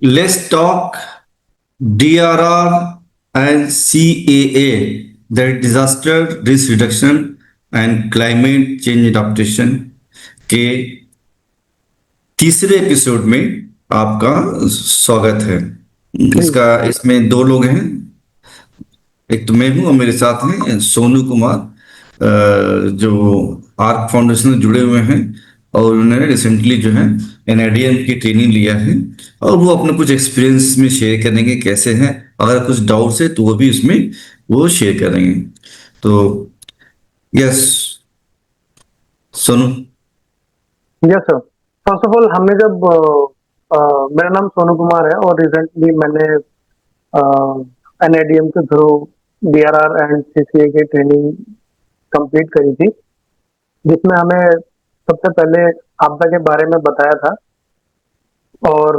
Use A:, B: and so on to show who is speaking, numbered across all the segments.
A: Let's talk DRR and CAA, that disaster risk reduction and climate change adaptation के तीसरे episode में आपका स्वागत है।
B: जी।
A: इसका इसमें दो लोग हैं, एक तो मैं हूं और मेरे साथ हैं सोनू कुमार, जो आर्क फाउंडेशन से जुड़े हुए हैं और उन्होंने रिसेंटली जो है एनआईडीएम की ट्रेनिंग लिया है और वो अपना कुछ एक्सपीरियंस में शेयर करेंगे कैसे हैं। अगर कुछ डाउट्स है तो वो भी उसमें वो शेयर करेंगे। तो yes Sonu.
B: Yes sir. First of all हमने जब मेरा नाम सोनू कुमार है और रिसेंटली मैंने एनआईडीएम के थ्रू डीआरआर एंड सीसीए की ट्रेनिंग कंप्लीट करी थी, जिसमें हमें सबसे पहले आपदा के बारे में बताया था और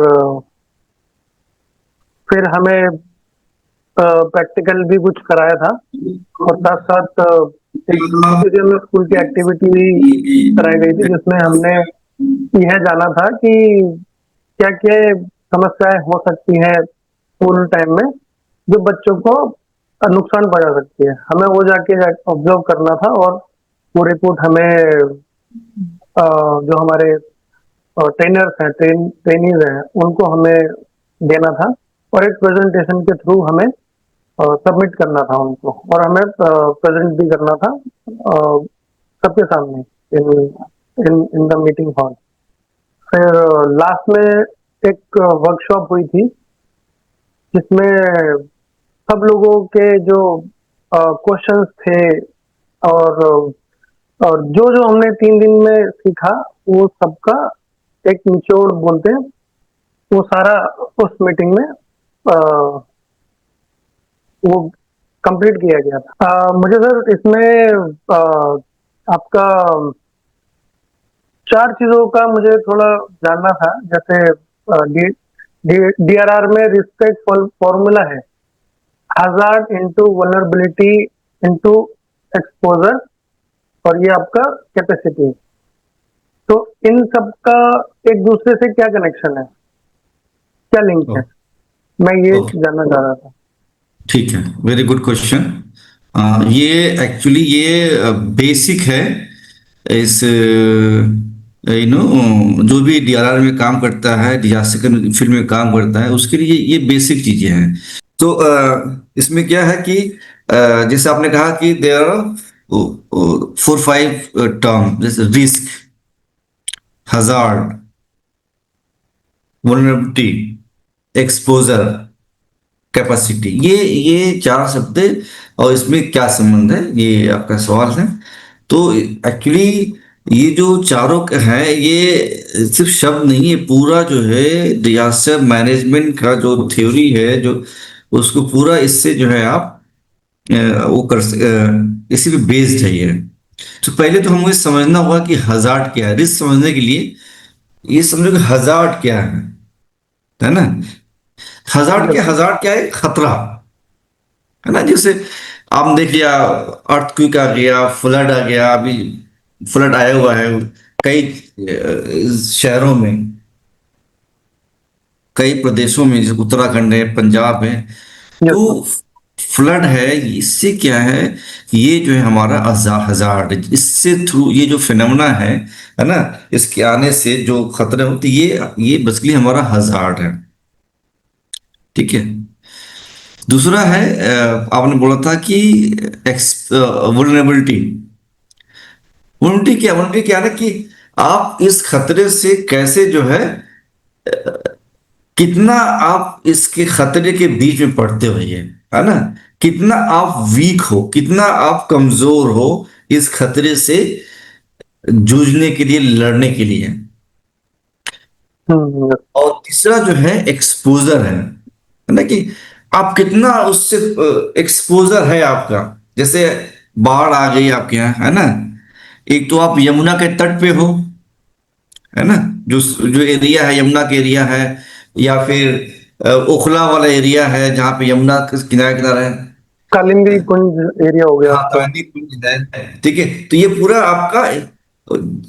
B: फिर हमें प्रैक्टिकल भी कुछ कराया था और साथ साथ एक छोटी सी हमें स्कूल की एक्टिविटी भी कराई गई थी, जिसमें हमने यह जाना था कि क्या क्या समस्याएं हो सकती हैं स्कूल टाइम में जो बच्चों को नुकसान पहुंचा सकती है। हमें वो जाके ऑब्जर्व करना था और वो रिपोर्ट हमें जो हमारे ट्रेनर्स हैं, ट्रेनीज हैं, उनको हमें देना था और एक प्रेजेंटेशन के थ्रू हमें सबमिट करना था उनको और हमें प्रेजेंट भी करना था सबके सामने इन इन इन द मीटिंग हॉल। फिर लास्ट में एक वर्कशॉप हुई थी जिसमें सब लोगों के जो क्वेश्चंस थे और और जो जो हमने 3 दिन में सीखा वो सबका एक निचोड़ बोलते हैं, वो सारा उस मीटिंग में वो कंप्लीट किया गया था। मुझे सर इसमें आपका 4 चीजों का मुझे थोड़ा जानना था। जैसे डीआरआर में रिस्क एक फॉर्मूला है, hazard into vulnerability into exposure, और ये आपका कैपेसिटी। तो इन सब का एक दूसरे से क्या कनेक्शन है, क्या लिंक है, मैं ये
A: ओके,
B: जानना चाह रहा था।
A: ठीक है, वेरी गुड क्वेश्चन। ये एक्चुअली ये बेसिक है इस जो भी डीआरआर में काम करता है, डिजास्टर फील्ड में काम करता है, उसके लिए ये बेसिक चीजें हैं। तो इसमें क्या है कि जैसे आपने कहा कि देयर आर 4-5 टर्म, जैसे risk, hazard, vulnerability, exposure, capacity, ये चार शब्द है। और इसमें क्या संबंध है, ये आपका सवाल है। तो एक्चुअली ये जो चारों हैं, ये सिर्फ शब्द नहीं है, पूरा जो है डिजास्टर मैनेजमेंट का जो थ्योरी है, जो उसको पूरा इससे जो है आप वो इसी पे बेस्ड है ये। तो पहले तो हमें समझना होगा कि हजार्ड क्या है। रिस्क समझने के लिए ये समझो कि हजार्ड क्या है ना।
B: यस।
A: हजार्ड क्या है? खतरा है ना। जैसे आप देख लिया, अर्थक्वेक आ गया, फ्लड आ गया। अभी फ्लड आया हुआ है कई शहरों में, कई प्रदेशों में, जैसे उत्तराखंड है, पंजाब है।
B: यस
A: तो
B: सर।
A: फ्लड है, इससे क्या है, ये जो है हमारा हजार्ड, इससे थ्रू ये जो फिनोमेना है ना, इसके आने से जो खतरे होते, ये बेसिकली हमारा हजार्ड है। ठीक है। दूसरा है, आपने बोला था कि एक्स वुलनेबिलिटी। वुलनेबिलिटी क्या है कि आप इस खतरे से कैसे जो है, कितना आप इसके खतरे के बीच में पड़ते हो, ये है ना। कितना आप वीक हो, कितना आप कमजोर हो इस खतरे से जूझने के लिए, लड़ने के लिए।
B: यस।
A: और तीसरा जो है एक्सपोजर है ना, कि आप कितना उससे एक्सपोजर है आपका। जैसे बाढ़ आ गई आपके यहाँ, है ना। एक तो आप यमुना के तट पे हो, है ना, जो जो एरिया है यमुना के एरिया है, या फिर ओखला वाला एरिया है जहाँ पे यमुना के किनारे किनारे
B: कालिंदी
A: है।
B: कुंज एरिया हो गया
A: हाँ,
B: आपका।
A: काली कुंज है। ठीक है, तो ये पूरा आपका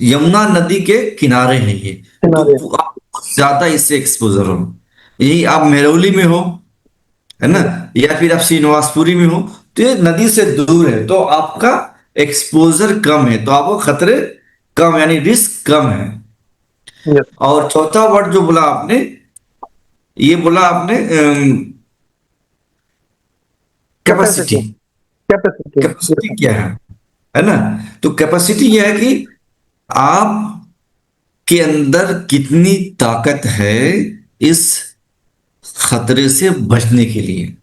A: यमुना नदी के किनारे है ये। तो
B: किनारे।
A: आप बहुत ज्यादा इससे एक्सपोजर हो। यही आप मेहरौली में हो, है ना, या फिर आप श्रीनिवासपुरी में हो, तो ये नदी से दूर है, तो आपका एक्सपोजर कम है, तो आपको खतरे कम, यानी रिस्क कम है।
B: यस।
A: और चौथा वर्ड जो बोला आपने, ये बोला आपने कैपेसिटी।
B: कैपेसिटी। कैपेसिटी।
A: कैपेसिटी क्या है ना? तो कैपेसिटी यह है कि आप के अंदर कितनी ताकत है इस खतरे से बचने के लिए।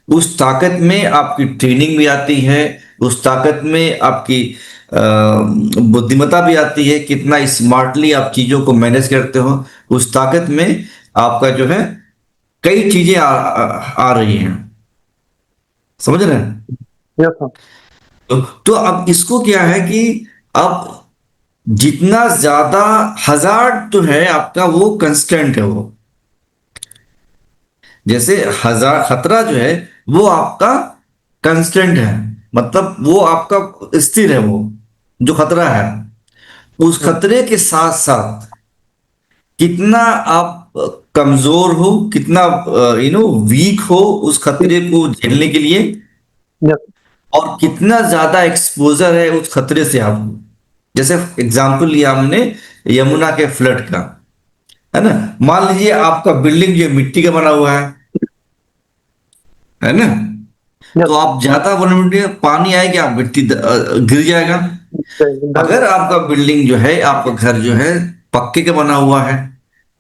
A: उस ताकत में आपकी ट्रेनिंग भी आती है, उस ताकत में आपकी अ, बुद्धिमत्ता भी आती है, कितना स्मार्टली आप चीजों को मैनेज करते हो। उस ताकत में आपका जो है कई चीजें आ रही हैं, समझ रहे हैं?
B: Yes sir.
A: तो अब इसको क्या है कि अब जितना ज्यादा हजार्ड तो है आपका, वो कंस्टेंट है वो। जैसे हजार खतरा जो है वो आपका कंस्टेंट है, मतलब वो आपका स्थिर है, वो जो खतरा है। उस खतरे के साथ साथ कितना आप कमजोर हो, कितना वीक हो उस खतरे को झेलने के लिए,
B: यस।
A: और कितना ज्यादा एक्सपोजर है उस खतरे से आपको। जैसे एग्जाम्पल लिया हमने यमुना के फ्लड का, है ना। मान लीजिए आपका बिल्डिंग जो मिट्टी का बना हुआ है ना,
B: यस।
A: तो आप ज्यादा वनरेबिलिटी, पानी आएगा मिट्टी गिर जाएगा।
B: डर
A: अगर
B: जाए।
A: आपका बिल्डिंग जो है, आपका घर जो है पक्के का बना हुआ है,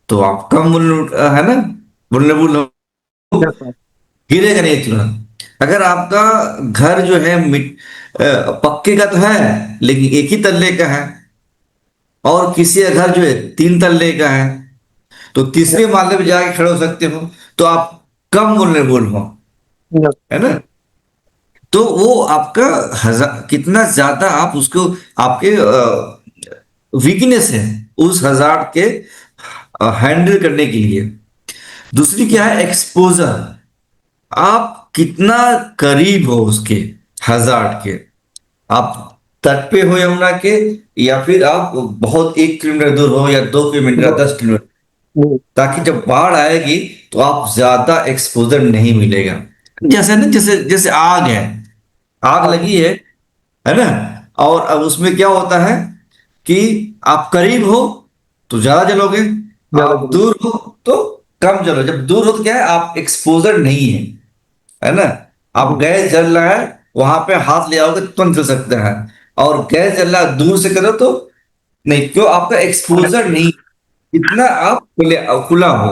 A: तो आप कम है ना, वुलनेबल हो,
B: यस सर।
A: गिरेगा नहीं तुरंत। अगर आपका घर जो है पक्के का तो है, लेकिन एक ही तल्ले का है, और किसी का घर जो है 3 तल्ले का है, तो तीसरे
B: यस।
A: माले पे जाके खड़े हो सकते हो, तो आप कम वुलनेबल हो,
B: यस।
A: है ना। तो वो आपका हजार कितना ज्यादा आप उसको, आपके वीकनेस है उस हजार के हैंडल करने के लिए। दूसरी क्या है, एक्सपोजर। आप कितना करीब हो उसके, हजार के। आप तट पे हो यमुना के, या फिर आप बहुत 1 किलोमीटर दूर हो, या 2 किलोमीटर,
B: दो।
A: 10 किलोमीटर,
B: जी।
A: ताकि जब बाढ़ आएगी तो आप ज्यादा एक्सपोजर नहीं मिलेगा। जैसे ना, जैसे जैसे आग है, आग
B: हाँ।
A: लगी है ना, और अब उसमें क्या होता है कि आप करीब हो तो ज्यादा जलोगे,
B: ज्यादा
A: आप
B: जरूरी।
A: दूर हो तो कम जलो। जब दूर हो तो क्या है, आप एक्सपोजर नहीं है ना। आप
B: जी।
A: गैस जल रहा है, वहां पे हाथ ले आओगे तो तुरंत जल सकता है, और गैस जल रहा है दूर से करो तो नहीं, क्यों, आपका एक्सपोजर नहीं, इतना आप खुला हो,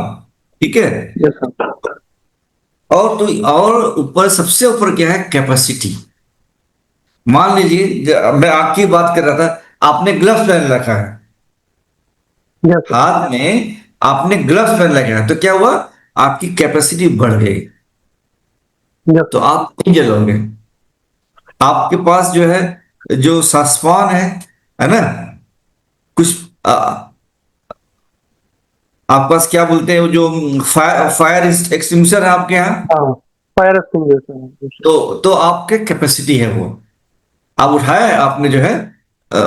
A: ठीक है।
B: Yes sir.
A: और तो और ऊपर, सबसे ऊपर क्या है, कैपेसिटी। मान लीजिए मैं आपकी बात कर रहा था, आपने ग्लव्स पहन रखा है,
B: यस सर।
A: हाथ में आपने ग्लव्स पहन रखा है, तो क्या हुआ, आपकी कैपेसिटी बढ़ गई,
B: यस
A: तो
B: सर।
A: आप नहीं जलोगे। आपके पास जो है, जो सासवान है ना, कुछ आपके पास क्या बोलते हैं वो, जो फायर फायर एक्सटिंग्विशर है आपके यहाँ,
B: हाँ। Fire extinguisher.
A: तो आपके कैपेसिटी है वो, आप उठाए, आपने जो है अ,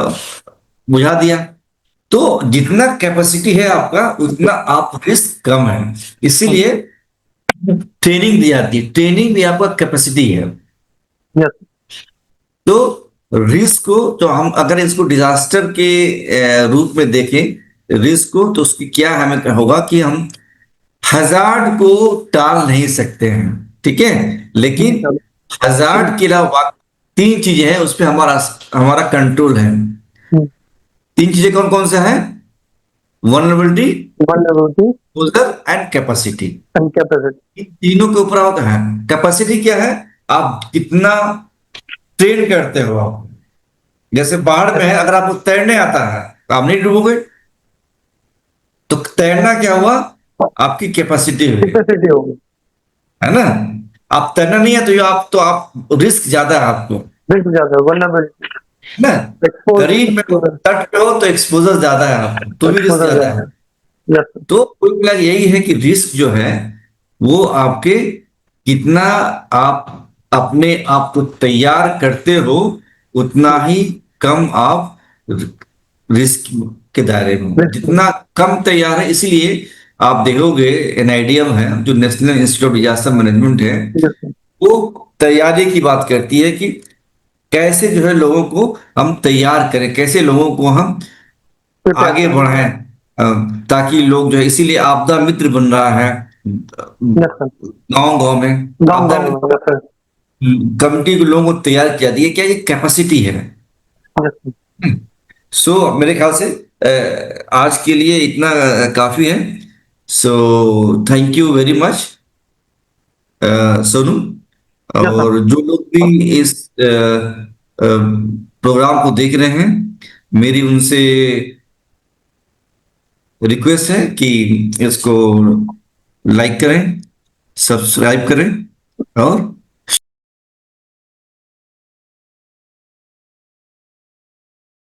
A: बुझा दिया। तो जितना कैपेसिटी है आपका, उतना आप रिस्क कम है, इसीलिए ट्रेनिंग दी जाती है, ट्रेनिंग भी आपका कैपेसिटी है।
B: यस।
A: तो रिस्क को, तो हम अगर इसको डिजास्टर के रूप में देखें रिस्क को, तो उसकी क्या हमें होगा कि हम हजार्ड को टाल नहीं सकते हैं, ठीक है, लेकिन हजार्ड के अलावा 3 चीजें हैं उस पर हमारा हमारा कंट्रोल है। 3 चीजें कौन कौन से हैं, vulnerability,
B: vulnerability
A: exposure and capacity.
B: And capacity.
A: इन तीनों के ऊपर होता है। कैपेसिटी क्या है, आप कितना ट्रेन करते हो आप। जैसे बाढ़ में है, अगर आपको तैरने आता है तो आप नहीं डूबोगे, तो तैरना क्या हुआ, आपकी कैपेसिटी हुई,
B: कैपेसिटी होगी।
A: है ना। आप तैरना नहीं है तो आप रिस्क ज्यादा है आपको,
B: रिस्क ज्यादा है, वल्नरेबिलिटी।
A: है ना।
B: एक्सपोज।
A: करीब में हो, तट पे हो, तो एक्सपोजर ज्यादा है आपको, तो भी रिस्क
B: एक्सपोजर
A: ज्यादा
B: ज्यादा
A: है।
B: है। यस।
A: तो कुल मिला के यही है कि रिस्क जो है वो आपके, कितना आप अपने आप को तैयार करते हो, उतना ही कम आप रिस्क के दायरे में हो।
B: रिस्क।
A: जितना कम तैयार है, इसीलिए आप देखोगे एनआईडीएम है जो national institute of disaster management है,
B: यस सर।
A: वो तैयारी की बात करती है कि कैसे जो है लोगों को हम तैयार करें, कैसे लोगों को हम
B: प्रिपेयर
A: आगे
B: करें।
A: बढ़ाएं, ताकि लोग जो है, इसीलिए आपदा मित्र बन रहा है
B: यस सर।
A: गांव गांव में
B: गाँव
A: आपदा
B: गाँव
A: मित्र
B: में। Yes sir.
A: कमिटी के लोगों को तैयार किया, ये क्या, ये कैपेसिटी है।
B: Yes sir.
A: सो मेरे ख्याल से आज के लिए इतना काफी है। So thank you very much Sonu.
B: Yes sir.
A: और जो लोग भी इस प्रोग्राम को देख रहे हैं, मेरी उनसे रिक्वेस्ट है कि इसको लाइक करें, सब्सक्राइब करें और